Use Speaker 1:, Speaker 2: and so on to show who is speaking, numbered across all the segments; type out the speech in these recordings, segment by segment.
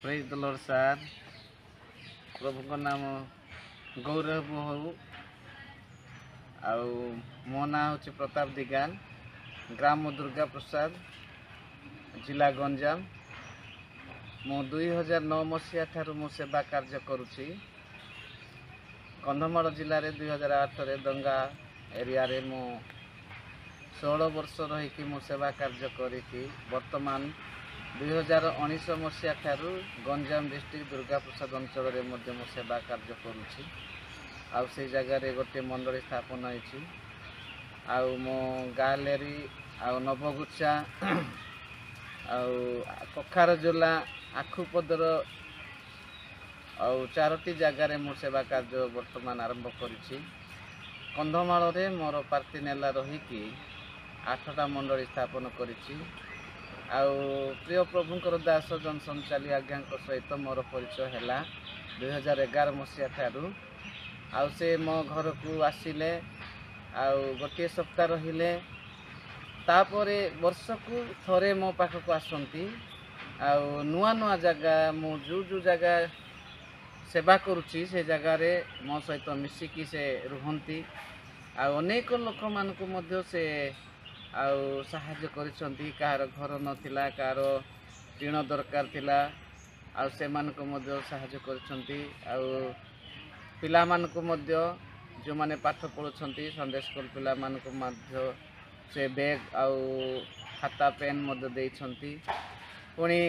Speaker 1: Praise the Lord सार। प्रभु का नाम गौरव हो। मो ना हूँ प्रताप दिगाल, ग्राम दुर्गा प्रसाद, जिला गंजाम। मु 2009 मसीहा ठारू मु सेवा कार्य करुछि। कंधमाल जिले में 2008 रे दंगा एरिया रे मु 16 वर्ष रही मु सेवा कार्य करी वर्तमान 2019 मसीहा ठारू गंजाम डिस्ट्रिक्ट दुर्गा प्रसाद अंचल में सेवा कार्य करुछि। आउ से जगह रे गोटे मंडली स्थापन होइछि। आउ मो गालेरी आउ नवगुच्छा आउ कखार जोला आखुपदर आउ 4टी जगार मो सेवा कार्य वर्तमान आरंभ करिछि। कंधमाल रे मोर पार्टी नेला रही 8टा मंडली स्थापन करिछि। आउ प्रिय प्रभुंकर दास जन संचाली आज्ञा सहित मोर परिचय है 2011 मसीहा ठारू। आउ से मो घर को आसिले आउ गोटे सप्ताह रहिले तापरे वर्ष को थरे मो पाख को आसंती। आउ नुआ नुआ जगह मु जो जगह सेवा करुच्ची से जगह रे मो सहित मिसिकी से रुहंती। आउ अनेक लोक मान को मध्य से आउ साहाय्य करिसंती। कार घर नथिला, कार टीण दरकार थिला, आउ से मान को मध्य साहाय्य करिसंती। आउ पिला मान को मध्य जो माने पाठ पढ़ुछंती संडे स्कूल पिला मान को मध्य से बैग आउ खाता पेन मध्य देइछंती। पुणी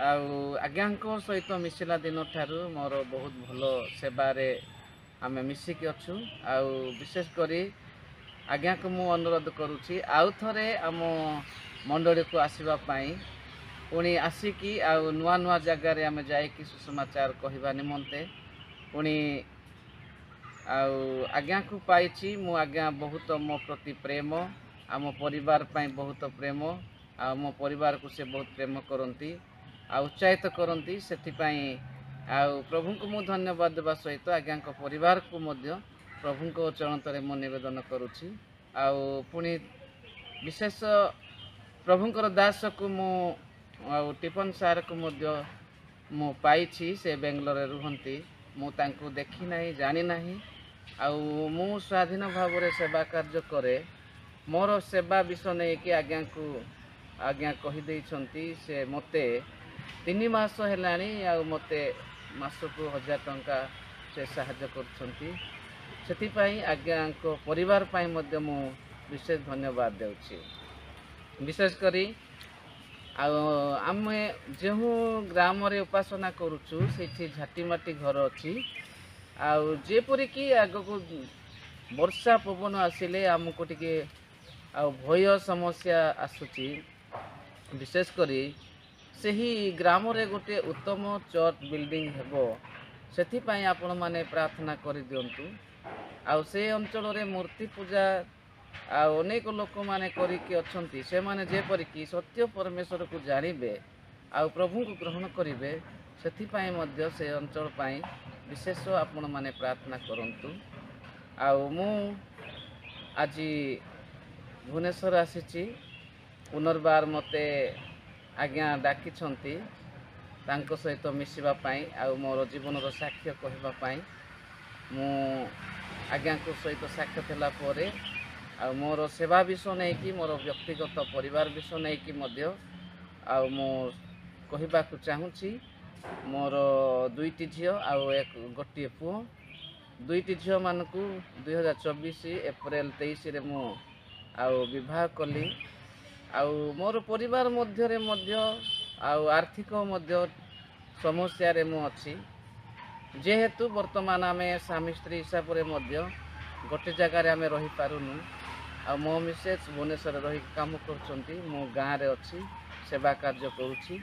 Speaker 1: आउ आज्ञा सहित मिसिला दिन ठारू मोर बहुत भलो सेवा रे आमे मिसिकी अछु। आउ विशेष करी आज्ञा को मु अनुरोध करुछि आउ थरे आम मंडली को आसीबा पई। पुणी आसिकी आउ नुआ नुआ जगह रे आमे जाई कि सुसमाचार कहिबा निमंते पुणी आउ आज्ञा को पाइछि। मु आज्ञा बहुत मो प्रति प्रेम, आम परिवार पई बहुत प्रेम, आ मो परिवार को से बहुत प्रेम करंती आ उत्साहित करंती। सेति पई आउ प्रभु को मु धन्यवाद देबा सहित आज्ञा को परिवार को मध्य प्रभु को चरण तरे मु निवेदन करुछि। आउ पुणी विशेष प्रभुंकर दास को मु आउ टिपन सार को मध्य मु पाइछि। से बेंगलोर रुहंती, मु तांको देखि नाही जानि नाही। आउ मु स्वाधीन भाव रे सेवा कार्य करे। मोर सेवा विषय नहीं कि आज्ञा कहि देइछंती। से मते 3 मास हेलानी आउ मते मासको 1000 टंका से साहाय्य करछंती। सेति पई आज्ञा को परिवार पई मध्य मु विशेष धन्यवाद देउछि। विशेष करी आमे जेहू ग्राम रे उपासना करूछु सेठी झाटीमाटी घर अछि। आउ जेपरि कि आगो को वर्षा पवन आसिले आमको टिके आउ भय समस्या आसुची। विशेष करी सही ग्राम रे गोटे उत्तम चर्च बिल्डिंग हेबो सेति पई आपण माने प्रार्थना करि दियंतु। आउ से अंचल रे मूर्ति पूजा आउ अनेक लोक माने करी कि अछंती। से माने जेपरि कि सत्य परमेश्वर को जानिबे आउ प्रभु को ग्रहण करिवे सेति पई मध्य से अंचल पई विशेष आपण माने प्रार्थना करंतु। आउ मु आज भुवनेश्वर आसीची पुनर्बार मते आज्ञा डाकी छंती तांको सहित मिसिबा पई आउ मोर जीवन रो साक्ष्य कहबा पई। मु आज्ञा को सहित साक्ष्य थला परे आउ मोर सेवा विषय नहीं कि मोर व्यक्तिगत परिवार विषय नहीं कि मध्य आउ मु कहबा को चाहूची। मोर 2टी झियो आउ एक गोटे पुओ। 2टी झियो मान को 2024 एप्रिल 23 रे मु आउ विवाह कली। आउ मोर परिवार मध्य रे मध्य आउ आर्थिक मध्य समस्या रे मु अछि। जेहेतु वर्तमान आमे स्वामी स्त्री हिसाब रे मध्य गोटे जगह रे आमे रही पारुनु। आ मो मिसेस भुवनेश्वर रही काम करछंती। मो गाँ रे अछि सेवा कार्य करूछि।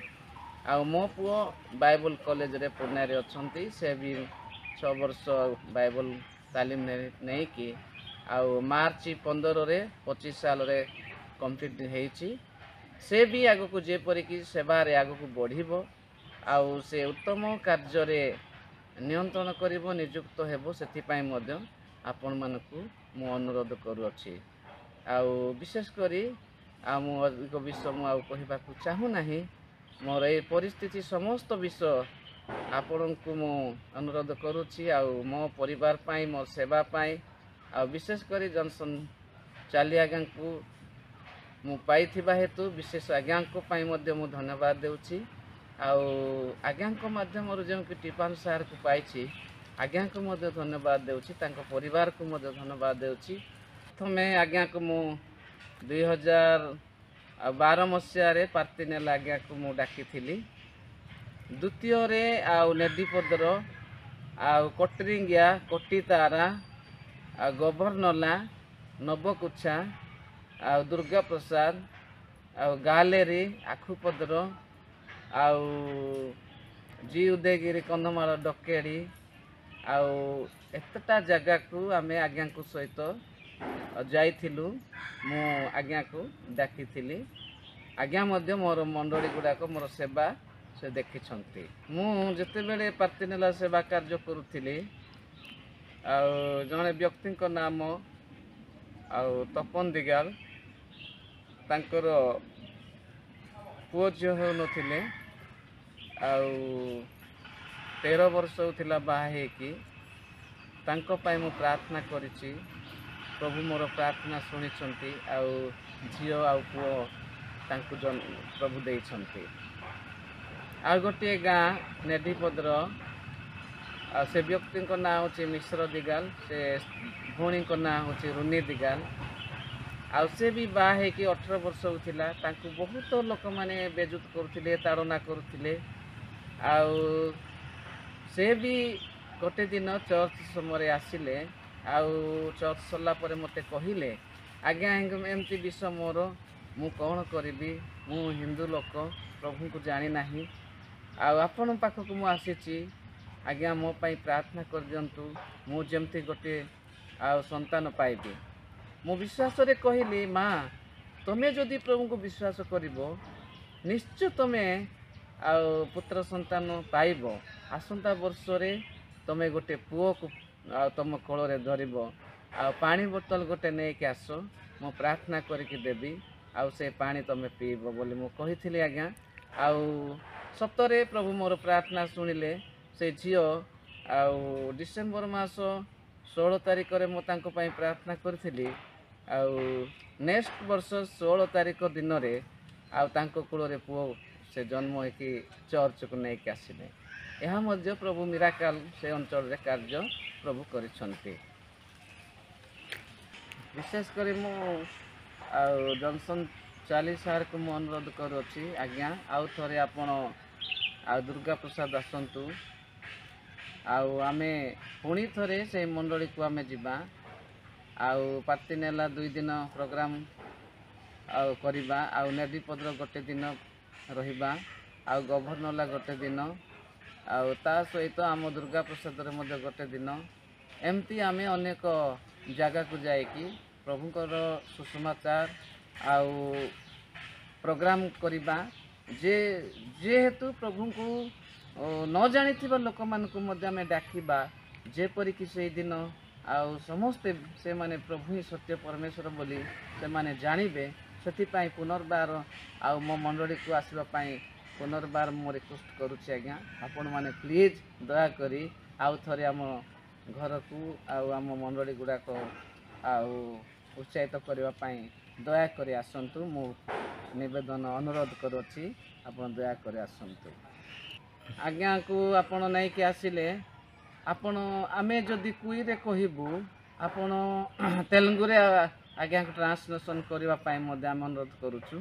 Speaker 1: आ मो पुओ बाइबल कॉलेज रे पुणे रे अछंती। से भी 6 वर्ष बाइबल तालीम नहीं कि आउ मार्च 15 रे 25 साल रे कंप्लीट हेछि। से भी आगो को जेपरि कि सेवा रे आगो को बढ़िबो आउ से उत्तम कार्य रे नियंत्रण करिवो नियुक्त हेबो सेति पई मध्य आपण मानकु मु अनुरोध करूछि। आउ विशेष करी आ मु अधिक विषय मु आउ कहबा को चाहू नाही। मोर ए परिस्थिति समस्त विषय आपण को मु अनुरोध करुच्ची मो परिवार पाई मो सेवा पाई विशेषकर जनसन चाली आज्ञा को मु पाई हेतु विशेष आज्ञा को पाई मध्य मु धन्यवाद देउची आज्ञा माध्यम जो कि टीपान सार को पाई आज्ञा को मध्य धन्यवाद देउची तांको परिवार को मध्य धन्यवाद देउची प्रथम आज्ञा को मु 2012 मसीह पार्टी नेला आज्ञा को मु डाकी थी द्वितीय रे नेदीपदर कटरिंगिया कोटीतारा गभर्नला नवकुछा दुर्गा प्रसाद गालेरी आखुपदर जी उदयगिरी कंधमाल डकेड़ी एतटा जगह को आम आज्ञा को सहित जाइथिलु मु आज्ञा को डाकी थी आज्ञा मध्य मोर मंडली गुड़ाक मोर सेवा से देखी मु जिते बेले पार्टी नेला सेवा कार्य करुली जड़े व्यक्ति नाम तपन दिगाल तांकर पुओ झील हो नथिले 13 वर्ष होता बाहे कि तांको पाई मु प्रार्थना करिछि प्रभु मोर प्रार्थना शुणी झील आ पुओ तांको प्रभु देइछन्ति आ गोटे गाँ नेडीपदर से व्यक्ति ना हूँ मिश्र दिगाल से भौणी ना हूँ रुनी दिगाल से भी बाहे कि 18 वर्ष होता बहुत लोक मैंने बेजुत करुले ताड़ना करुले से भी गोटे दिन चर्च समय आसिले चर्च सरला मते कहले आज्ञा एमती विषय मोर मु कौन करी मु हिंदू लोक प्रभु को जानी ना आपण पाखक मु आसी आज्ञा मो पाई प्रार्थना कर दियंतु मु जेमती गोटे संतान पाइबी मु विश्वास रे कहली माँ तमे जदि प्रभु को विश्वास करिवो निश्चय तमे पुत्र संतान पाइब आसंता वर्ष रे तमे गोटे पुओ को तुम कोल रे धरिबो पानी बोतल गोटे नहीं कि आस मु प्रार्थना करके देवी से पानी तमे पीब बोली मु कही आज्ञा सप्तरे प्रभु मोर प्रार्थना शुणिले से झील डिसेम्बर मास 16 तारिख रे मु तांको पाई प्रार्थना करी नेक्स्ट वर्ष 16 तारिख दिन रे तांको कूल रे पुओ से जन्म होगी चर्च को लेकिन आसिले यह मध्य प्रभु मिराकल से अंचल रे कार्य प्रभु करिसंती विशेषकर मु जनसन चाली सार को मु अनुरोध करुच्ची आज्ञा आउ थरे आपण दुर्गा प्रसाद आसतु आमे पुणी थरे से मंडली को आमे जिबा पार्टी नेला 2 दिन प्रोग्राम करवा नेदीपदर गोटे दिन रहिबा गभर्नला गोटे दिन ता सहित आम दुर्गा प्रसाद रे गोटे दिन एमती आमे अनेक जगह को जाइकी प्रभुकर सुसमाचार प्रोग्राम करवा जेहेतु प्रभु को न जानी लोक मान डाकिबा जेपरिक से दिन समस्ते से माने प्रभु ही सत्य परमेश्वर बोली से माने जानिबे से पुनर्बार मो मंडली को आसवाई पुनर्बार मो रिक्वेस्ट करुच्ची आज्ञा आपण मैंने प्लीज दया करी आउ थरे आम घर को आम मंडली गुड़ाक उत्साहित करने दया करी आसतु मु निवेदन अनुरोध करुच्ची आपण दया करी आसतु आज्ञा को आपण नहीं कि आसिले आपण आमे जदि कुई रे कहबू आपण तेलुगु रे आज्ञा को ट्रांसलेशन करबा पाई मध्य आम अनुरोध करूछु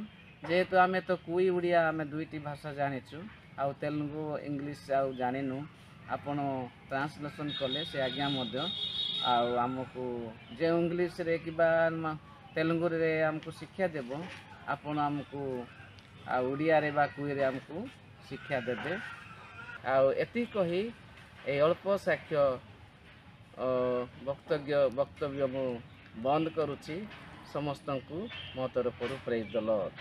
Speaker 1: जेहेतु आमे तो कुई उड़िया आमे दुईटी भाषा जानिछु आ तेलुगु इंग्लिश आ जानिनु आपण ट्रांसलेशन कले से आज्ञा मध्य आमको जे इंग्लिश रे किबा तेलुगु रे हमको शिक्षा देबो आपण हमको उड़िया रे बा कुई रे हमको शिक्षा देबे एति कही ए अल्प साक्ष्य वक्तव्य मु बंद करुच्ची समस्त को मो तरफ प्रेज द लॉर्ड।